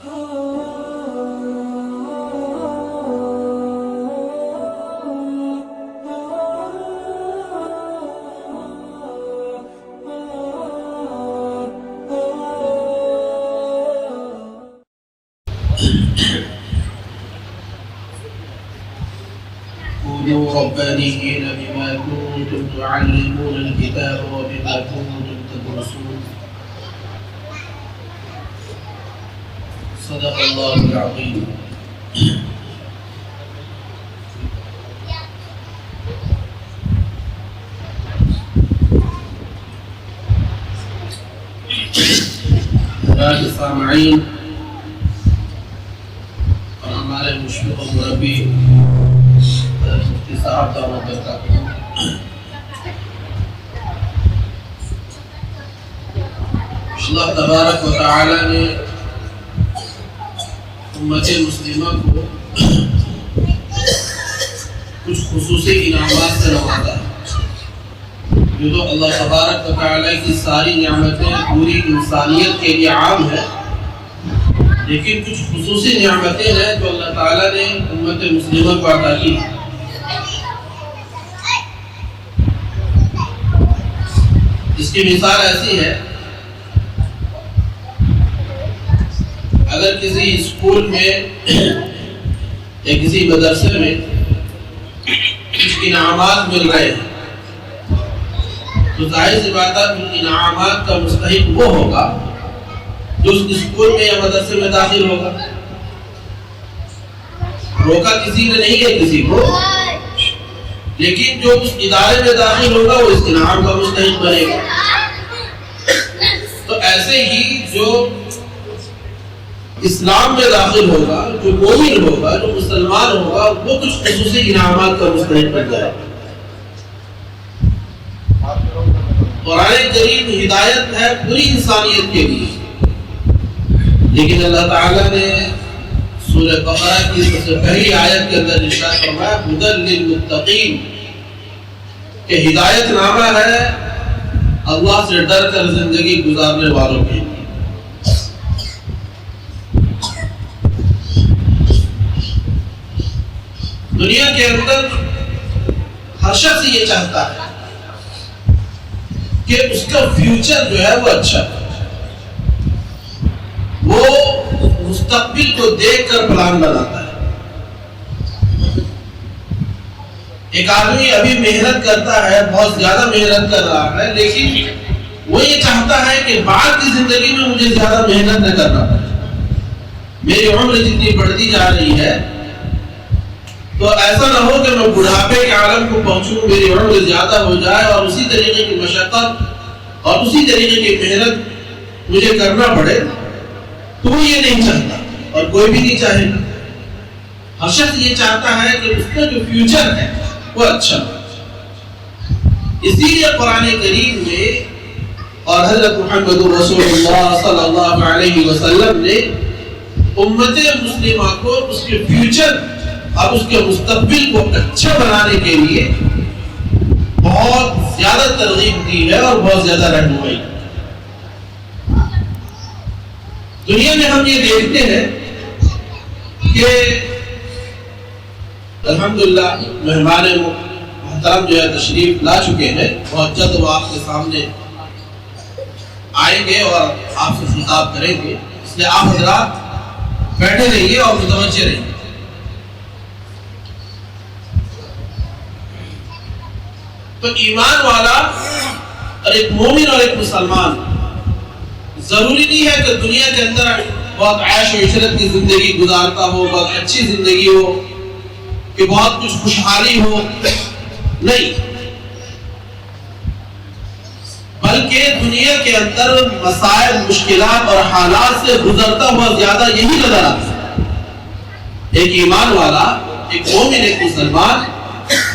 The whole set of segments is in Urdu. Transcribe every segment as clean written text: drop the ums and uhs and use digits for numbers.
كونوا ربانيين بما كنتم تعلمون الكتاب وبما كنتم تدرسون صدق الله العظيم. السامعین اور ہمارے مشفق و مربی مفتی صاحب دعوت برکاتہ، اللہ تبارک و تعالی نے امت مسلمہ کو کچھ خصوصی انعامات سے نوازا ہے، جو تو اللہ تبارک و تعالی کی ساری نعمتیں پوری انسانیت کے لیے عام ہیں، لیکن کچھ خصوصی نعمتیں ہیں جو اللہ تعالی نے امت مسلمہ کو عطا کی. اس کی مثال ایسی ہے، اگر کسی اسکول میں یا کسی مدرسے میں کچھ انعامات مل رہے ہیں تو ظاہر سی بات ہے ان انعامات کا مستحق وہ ہوگا جو اس اسکول میں یا مدرسے میں داخل ہوگا. روکا کسی نے نہیں ہے کسی کو، لیکن جو اس ادارے میں داخل ہوگا وہ اس انعام کا مستحق بنے گا. تو ایسے ہی جو اسلام میں داخل ہوگا، جو مومن ہوگا، جو مسلمان ہوگا، وہ کچھ خصوصی انعامات کا مستحق بن جائے گا. قرآن کریم ہدایت ہے پوری انسانیت کے لیے، لیکن اللہ تعالیٰ نے سورہ بقرہ کی سب سے پہلی آیت کے اندر ارشاد فرمایا ھدی للمتقین، کہ ہدایت نامہ ہے اللہ سے ڈر کر زندگی گزارنے والوں کے لیے. دنیا کے اندر ہر شخص یہ چاہتا ہے کہ اس کا فیوچر جو ہے وہ اچھا ہے، وہ مستقبل کو دیکھ کر پلان بناتا ہے. ایک آدمی ابھی محنت کرتا ہے، بہت زیادہ محنت کر رہا ہے، لیکن وہ یہ چاہتا ہے کہ بعد کی زندگی میں مجھے زیادہ محنت نہ کرنا پڑے. میری عمر جتنی بڑھتی جا رہی ہے تو ایسا نہ ہو کہ میں بڑھاپے کے عالم کو پہنچوں، میری عمر زیادہ ہو جائے اور اسی طریقے کی مشقت اور اسی طریقے کی محنت مجھے کرنا پڑے. تو وہ یہ نہیں چاہتا اور کوئی بھی نہیں چاہے گا. ہر شخص یہ چاہتا ہے کہ اس کا جو فیوچر ہے وہ اچھا ہو. اسی لیے قرآن کریم میں اور حضرت محمد رسول اللہ صلی اللہ علیہ وسلم نے امت مسلمہ کو اس کے فیوچر اور اس کے مستقبل کو اچھا بنانے کے لیے بہت زیادہ ترغیب دی ہے اور بہت زیادہ رہنمائی. دنیا میں ہم یہ دیکھتے ہیں کہ الحمدللہ مہمان محترم جو ہے تشریف لا چکے ہیں، بہت جلد وہ آپ کے سامنے آئیں گے اور آپ سے خطاب کریں گے، اس لیے آپ حضرات بیٹھے رہیے اور متوجہ رہیے. تو ایمان والا اور ایک مومن اور ایک مسلمان ضروری نہیں ہے کہ دنیا کے اندر بہت عیش و عشرت کی زندگی گزارتا ہو، بہت اچھی زندگی ہو، کہ بہت کچھ خوشحالی ہو. نہیں، بلکہ دنیا کے اندر مسائل، مشکلات اور حالات سے گزرتا ہوا زیادہ یہی نظر آتا ہے. ایک ایمان والا، ایک مومن، ایک مسلمان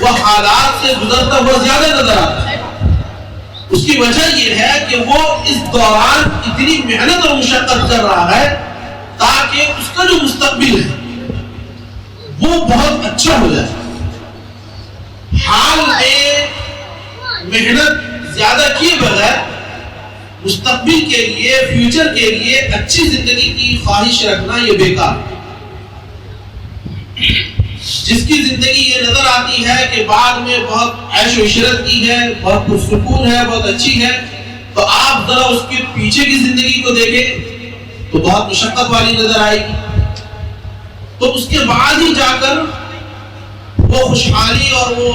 وہ حالات سے گزرتا ہوا زیادہ نظر آتا ہے. اس کی وجہ یہ ہے کہ وہ اس دوران اتنی محنت اور مشقت کر رہا ہے تاکہ اس کا جو مستقبل ہے وہ بہت اچھا ہو جائے. حال میں محنت زیادہ کیے بغیر مستقبل کے لیے، فیوچر کے لیے اچھی زندگی کی خواہش رکھنا یہ بیکار ہے۔ جس کی زندگی یہ نظر آتی ہے کہ بعد میں بہت عیش و عشرت کی ہے، بہت پرسکون ہے، بہت اچھی ہے، تو آپ ذرا اس کے پیچھے کی زندگی کو دیکھیں تو بہت مشقت والی نظر آئے گی۔ تو اس کے بعد ہی جا کر وہ خوشحالی اور وہ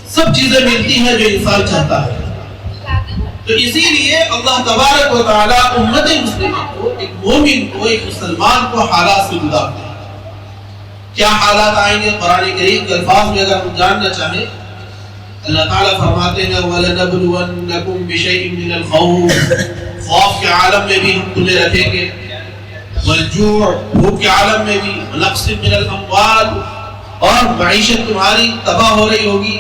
سب چیزیں ملتی ہیں جو انسان چاہتا ہے۔ تو اسی لیے اللہ تبارک و تعالیٰ امت مسلمہ کو، ایک مومن کو، ایک مسلمان کو حالات سے گزارتے ہیں۔ کیا حالات آئیں گے؟ قرآن کریم کے الفاظ میں اگر ہم جاننا چاہیں، اللہ تعالیٰ فرماتے ہیں وَلَنَبْلُوَنَّكُمْ بِشَيْءٍ مِّنَ الْخَوْفِ، خوف کے عالم میں بھی ہم تمہیں رکھیں گے، وَالْجُوعِ، بھوک کے عالم میں بھی، وَنَقْصٍ مِّنَ الْأَمْوَالِ، اور معیشت تمہاری تباہ ہو رہی ہوگی،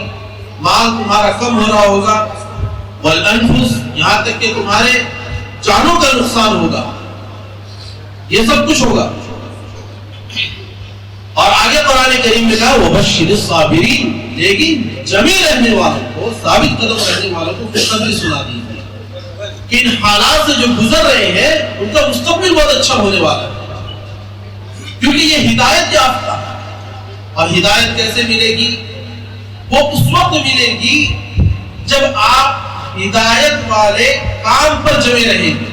مال تمہارا کم ہو رہا ہوگا، والانفس، یہاں تک کہ تمہارے جانوں کا نقصان ہوگا، یہ سب کچھ ہوگا۔ اور آگے قرآن کریم میں کہا وَبَشِّرِ الصَّابِرِينَ، لیکن جمے رہنے والوں کو، ثابت قدم رہنے والوں کو خوشخبری سنا دیجیے کہ ان حالات سے جو گزر رہے ہیں ان کا مستقبل بہت اچھا ہونے والا ہے، کیونکہ یہ ہدایت یافتہ ہے۔ اور ہدایت کیسے ملے گی؟ وہ اس وقت ملے گی جب آپ ہدایت والے کام پر جمے رہیں گے،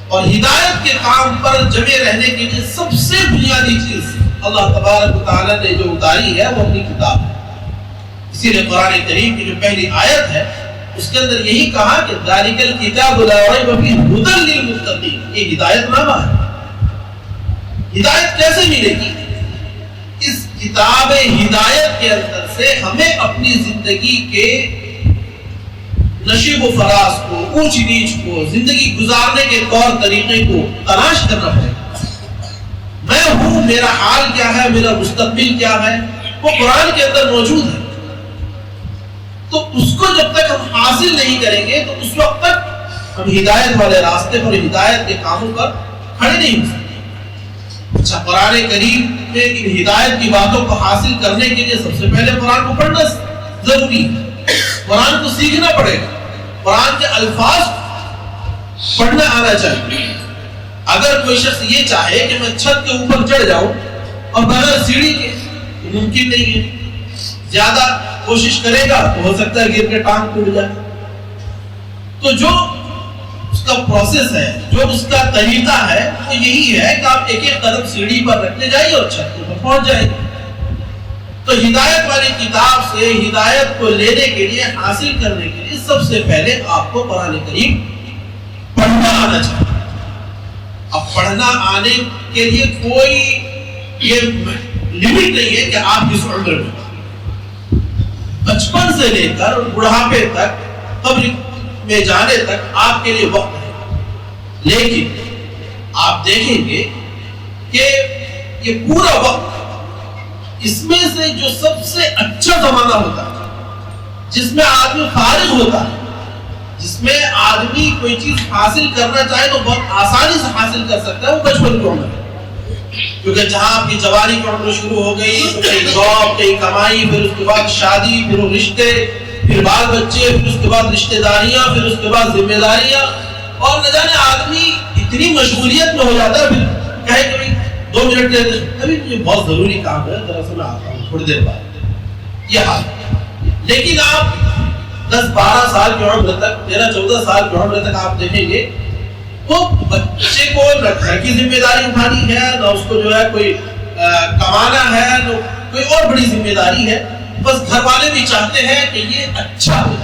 اور ہدایت کے کام پر جمے رہنے کے لیے سب سے بنیادی چیز اللہ تبارک و تعالیٰ نے جو اتاری ہے وہ اپنی کتاب ہے۔ اسی لیے قرآن کریم کی جو پہلی آیت ہے اس کے اندر یہی کہا کہ ذَلِكَ الْكِتَابُ لَا رَيْبَ فِيهِ هُدًى لِّلْمُتَّقِينَ، یہ ہدایت نامہ ہے۔ ہدایت کیسے ملے گی؟ اس کتاب ہدایت کے اندر سے ہمیں اپنی زندگی کے نشیب و فراز کو، اونچ نیچ کو، زندگی گزارنے کے طور طریقے کو تلاش کرنا پڑے گا۔ میں ہوں، میرا حال کیا ہے، میرا مستقبل کیا ہے، وہ قرآن کے اندر موجود ہے۔ تو اس کو جب تک ہم حاصل نہیں کریں گے تو اس وقت تک ہم ہدایت والے راستے پر، ہدایت کے کاموں پر کھڑے نہیں ہو سکتے۔ اچھا، قرآن کریم میں ان ہدایت کی باتوں کو حاصل کرنے کے لیے سب سے پہلے قرآن کو پڑھنا ضروری ہے، قرآن کو سیکھنا پڑے گا، قرآن کے الفاظ پڑھنا آنا چاہیے۔ اگر کوئی شخص یہ چاہے کہ میں چھت کے اوپر چڑھ جاؤں اور بغیر سیڑھی کے، ممکن نہیں ہے۔ زیادہ کوشش کرے گا تو ہو سکتا ہے گر کے ٹانگ ٹوٹ جائے۔ تو جو اس کا پروسیس ہے، جو اس کا طریقہ ہے، وہ یہی ہے کہ آپ ایک ایک قدم سیڑھی پر رکھتے جائیے اور چھت پر پہنچ جائیں گے۔ تو ہدایت والی کتاب سے ہدایت کو لینے کے لیے، حاصل کرنے کے لیے سب سے پہلے آپ کو قرآن کریم پڑھنا آنا چاہیے۔ اب پڑھنا آنے کے لیے کوئی یہ لمٹ نہیں ہے کہ آپ کس عمر میں، بچپن سے لے کر بڑھاپے تک، قبر میں جانے تک آپ کے لیے وقت ہے۔ لیکن آپ دیکھیں گے کہ یہ پورا وقت، اس میں سے جو سب سے اچھا زمانہ ہوتا ہے، جس میں آدمی فارغ ہوتا ہے، جس میں آدمی کوئی چیز حاصل کرنا چاہے تو بہت آسانی سے حاصل کر سکتا ہے، وہ بچپن کی عمر ہے۔ کیونکہ جہاں آپ کی جوانی کی عمر شروع ہو گئی تو کہیں جاب، کہیں کمائی، پھر اس کے بعد شادی، پھر وہ رشتے، پھر بال بچے، پھر اس کے بعد رشتہ داریاں، پھر اس کے بعد ذمہ داریاں، اور نہ جانے آدمی اتنی مشغولیت میں ہو جاتا ہے، پھر کہے کہ 2 منٹ دے دیں، ابھی مجھے بہت ضروری کام ہے، ذرا سے میں آتا ہوں تھوڑی دیر بعد، یہ حال۔ لیکن آپ 10-12 سال کی عمر تک، 13-14 سال کی عمر تک آپ دیکھیں گے وہ بچے کو نہ گھر کی ذمہ داری اٹھانی ہے، نہ اس کو جو ہے کوئی کمانا ہے، نہ کوئی اور بڑی ذمہ داری ہے، بس گھر والے بھی چاہتے ہیں کہ یہ اچھا ہو۔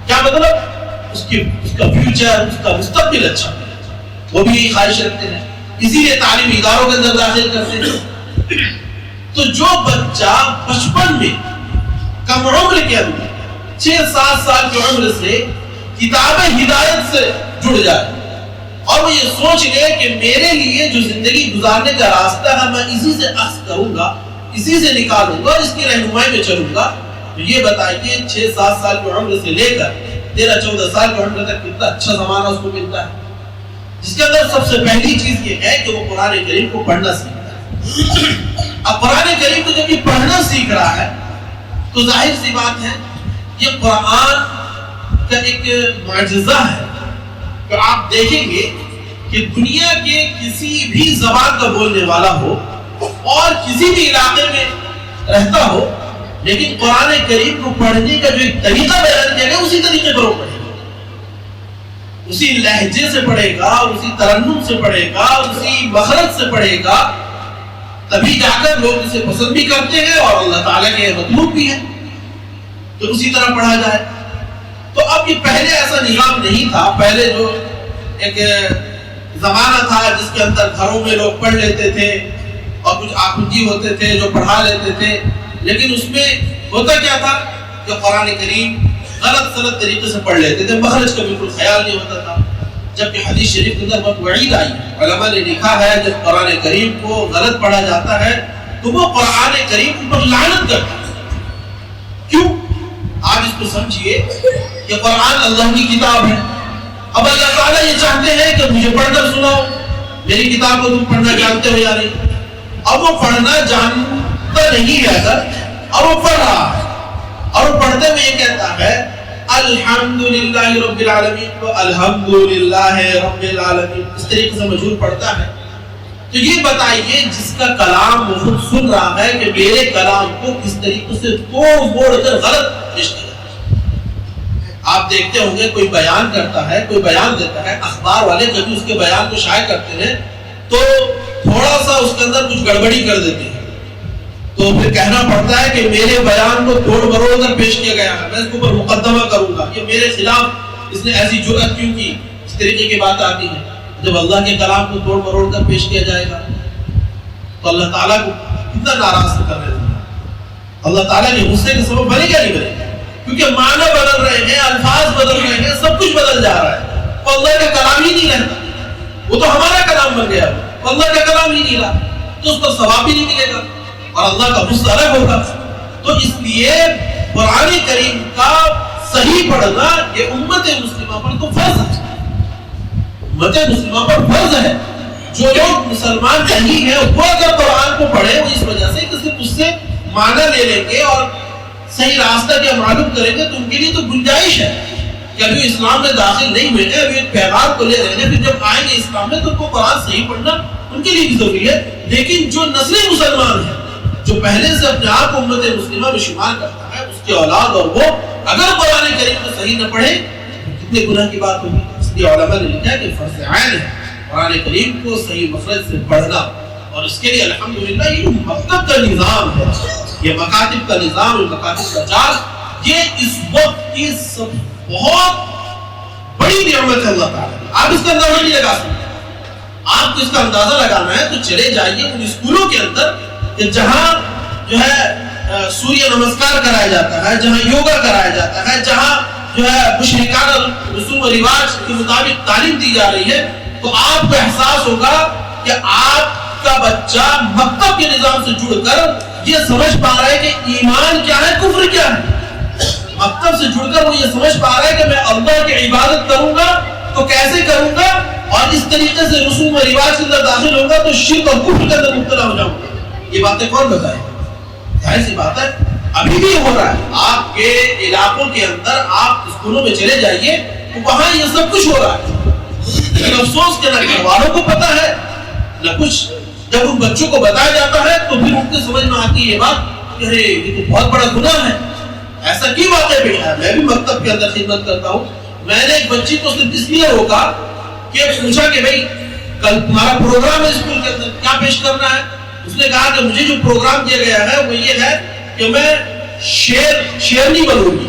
کیا مطلب؟ اس کا فیوچر، اس کا مستقبل اچھا ہو، وہ بھی خواہش رکھتے ہیں، اسی لیے تعلیمی اداروں کے اندر داخل کرتے ہیں۔ تو جو بچہ بچپن میں، کم عمر کے اندر 6-7 سال کی عمر سے کتاب ہدایت سے جڑ جائے اور وہ یہ سوچ لے کہ میرے لیے جو زندگی گزارنے کا راستہ ہے میں اسی سے اخذ کروں گا، اسی سے نکالوں گا اور اس کی رہنمائی میں چلوں گا، تو یہ بتائیے 6-7 سال کی عمر سے لے کر 13-14 سال کی عمر تک کتنا اچھا زمانہ اس کو ملتا ہے، جس کے اندر سب سے پہلی چیز یہ ہے کہ وہ قرآن کریم کو پڑھنا سیکھتا ہے۔ اب قرآن کریم کو جب یہ پڑھنا سیکھ رہا ہے تو ظاہر سی بات ہے یہ قرآن کا ایک معجزہ ہے تو آپ دیکھیں گے کہ دنیا کے کسی بھی زبان کا بولنے والا ہو اور کسی بھی علاقے میں رہتا ہو، لیکن قرآن کریم کو پڑھنے کا جو ایک طریقہ بیان کیا گیا اسی طریقے پر وہ پڑھے گا، اسی لہجے سے پڑھے گا، اسی ترنم سے پڑھے گا، اسی مخرج سے پڑھے گا، تبھی جا کر لوگ اسے پسند بھی کرتے ہیں اور اللہ تعالیٰ کے مطلوب بھی ہے تو اسی طرح پڑھا جائے۔ تو اب یہ پہلے ایسا نظام نہیں تھا، پہلے جو ایک زمانہ تھا جس کے اندر گھروں میں لوگ پڑھ لیتے تھے اور کچھ آخوندی ہوتے تھے جو پڑھا لیتے تھے، لیکن اس میں ہوتا کیا تھا کہ قرآن کریم غلط سلط طریقے سے پڑھ لیتے تھے، مخرج کا بالکل خیال نہیں ہوتا تھا، جبکہ حدیث شریف کے اندر بہت وعید آئی، علماء نے لکھا ہے جب قرآن کریم کو غلط پڑھا جاتا ہے تو وہ قرآن کریم پر لعنت کرتا ہے۔ کیوں؟ آپ اس کو سمجھیے کہ قرآن اللہ کی کتاب ہے، اب اللہ تعالیٰ یہ چاہتے ہیں کہ مجھے پڑھ کر سناؤ، میری کتاب کو تم پڑھنا جانتے ہو یا نہیں؟ اب وہ پڑھنا جانتا نہیں ہے اگر، اور وہ پڑھ رہا ہے اور وہ پڑھتے ہوئے یہ کہتا ہے الحمدللہ رب العالمین و الحمدللہ رب العالمین، اس طریقے سے مجہور پڑھتا ہے، تو یہ بتائیے جس کا کلام وہ خود سن رہا ہے کہ میرے کلام کو کس طریقے سے توڑ موڑ کر غلط پیش کیا جاتا ہے۔ آپ دیکھتے ہوں گے کوئی بیان کرتا ہے، کوئی بیان دیتا ہے، اخبار والے جب اس کے بیان کو شائع کرتے ہیں تو تھوڑا سا اس کے اندر کچھ گڑبڑی کر دیتے ہیں، تو پھر کہنا پڑتا ہے کہ میرے بیان کو توڑ مروڑ کر پیش کیا گیا ہے، میں اس کے اوپر مقدمہ کروں گا، یہ میرے خلاف اس نے ایسی جرأت کیوں کی، اس طریقے کی بات آتی ہے۔ جب اللہ کے کلام کو توڑ مروڑ کر پیش کیا جائے گا تو اللہ تعالیٰ کو کتنا ناراض کر رہے ہیں، اللہ تعالیٰ کے غصے کے سبب بنے گا نہیں بنے گا، کیونکہ معنی بدل رہے ہیں، الفاظ بدل رہے ہیں، سب کچھ بدل جا رہا ہے، تو اللہ کا کلام ہی نہیں رہتا، وہ تو ہمارا کلام بن گیا، اللہ کا کلام ہی نہیں رہا تو اس پر ثواب بھی نہیں ملے گا اور اللہ کا غصہ الگ ہوگا۔ تو اس لیے قرآن کریم کا صحیح پڑھنا یہ امت مسلمہ پر تو فرض ہے، امت مسلمہ پر فرض ہے۔ جو لوگ مسلمان نہیں ہیں وہ اگر قرآن کو پڑھیں وہ اس وجہ سے کہ صرف اس سے معنی لے لیں گے اور صحیح راستہ کیا معلوم کریں گے، تو ان کے لیے تو گنجائش ہے کہ ابھی اسلام میں داخل نہیں ہوئے ہیں، ابھی ایک پیغام کو لے رہے ہیں، پھر جب آئیں گے اسلام میں تو ان کو قرآن صحیح پڑھنا ان کے لیے بھی ضروری ہے۔ لیکن جو نسلی مسلمان ہیں، جو پہلے سے اپنے آپ کو امت مسلمہ میں شمار کرتا ہے، اس کی اولاد اور وہ اگر قرآن کریم کو صحیح نہ پڑھے تو کتنے گناہ کی بات ہوگی۔ اس لیے علماء نے لکھا ہے کہ فرض عین ہے قرآن کریم کو صحیح مخرج سے پڑھنا، اور اس کے لیے الحمدللہ یہ مکتب کا نظام ہے، یہ مکاتب کا نظام، یہ مکاتب کا جال، یہ اس وقت کی سب بہت بڑی نعمت ہے اللہ تعالیٰ۔ آپ اس کا اندازہ نہیں لگا سکتے، آپ کو اس کا اندازہ لگانا ہے تو چلے جائیے ان اسکولوں کے اندر کہ جہاں جو ہے سوریہ نمسکار کرایا جاتا ہے، جہاں یوگا کرایا جاتا ہے، جہاں جو ہے مشرکانہ رسوم و رواج کے مطابق تعلیم دی جا رہی ہے، تو آپ کو احساس ہوگا کہ آپ کا بچہ مکتب کے نظام سے جڑ کر یہ سمجھ پا رہا ہے کہ ایمان کیا ہے، کفر کیا ہے۔ مکتب سے جڑ کر وہ یہ سمجھ پا رہا ہے کہ میں اللہ کی عبادت کروں گا تو کیسے کروں گا، اور اس طریقے سے رسوم و رواج کے اندر داخل ہوگا تو شرک اور کفر کے اندر مبتلا ہو جاؤں گا۔ یہ باتیں کون بتائے؟ ظاہر سی بات ہے ابھی بھی ہو رہا ہے، آپ کے علاقوں کے اندر آپ اسکولوں میں چلے جائیے تو وہاں یہ سب کچھ ہو رہا ہے، لیکن افسوس کہ نہ گھر والوں کو پتا ہے نہ کچھ، جب ان بچوں کو بتایا جاتا ہے تو پھر ان کے سمجھ میں آتی ہے یہ بات کہ ارے یہ تو بہت بڑا گناہ ہے، ایسا کیوں واقع پیش ہے۔ میں بھی مکتب کے اندر خدمت کرتا ہوں، میں نے ایک بچی کو صرف اس لیے روکا کہ پوچھا کہ بھائی کل تمہارا پروگرام ہے اسکول کے اندر کیا پیش کرنا ہے، اس نے کہا کہ مجھے جو پروگرام دیا گیا ہے وہ یہ ہے کہ میں شیرنی بنوں گی،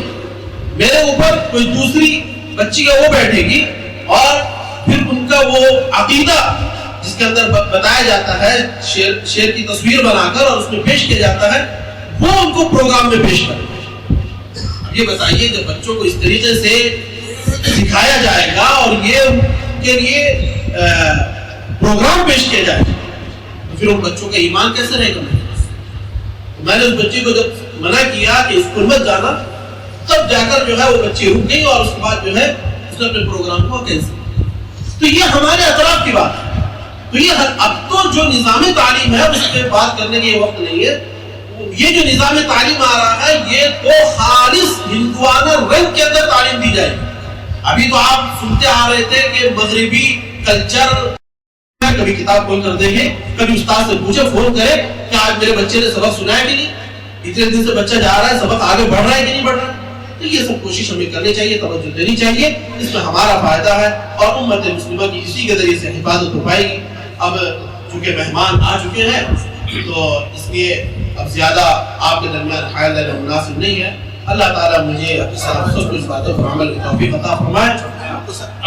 میرے اوپر کوئی دوسری بچی کا وہ بیٹھے گی اور پھر ان کا وہ عقیدہ جس کے اندر بتایا جاتا ہے شیر کی تصویر بنا کر اور اس میں پیش کیا جاتا ہے وہ ان کو پروگرام میں پیش کریں۔ یہ بتائیے جب بچوں کو اس طریقے سے سکھایا جائے گا اور یہ ان کے لیے پروگرام پیش کیا جائے گا تو پھر ان بچوں کا ایمان کیسے رہے گا۔ میں نے اس بچی کو جب منع کیا کہ اسکول مت جانا تب جا کر جو ہے وہ بچی رک گئی اور اس کے بعد جو ہے اس نے اپنے پروگرام کو کینسل کیا۔ تو یہ ہمارے اطراف کی بات ہے، تو یہ اب تو جو نظام تعلیم ہے اس پہ بات کرنے کے وقت نہیں ہے، یہ جو نظام تعلیم آ رہا ہے یہ تو خالص ہندوانہ رنگ کے اندر تعلیم دی جائے گی۔ ابھی تو آپ سنتے آ رہے تھے کہ مغربی کلچر، کبھی کتاب کھول کر دیکھیں، کبھی استاد سے پوچھے، فون کرے کہ آج میرے بچے نے سبق سنا ہے کہ نہیں، اتنے دن سے بچہ جا رہا ہے، سبق آگے بڑھ رہا ہے کہ نہیں بڑھ رہا ہے. تو یہ سب کوشش ہمیں کرنی چاہیے، توجہ دینی چاہیے، اس میں ہمارا فائدہ ہے اور امت مسلمہ کی اسی کے ذریعے سے حفاظت ہو پائے گی. اب چونکہ مہمان آ چکے ہیں تو اس لیے اب زیادہ آپ کے درمیان خیال لینا مناسب نہیں ہے. اللہ تعالیٰ مجھے اپنی سب کو اس باتوں پر عمل کی توفیق عطا فرمائے.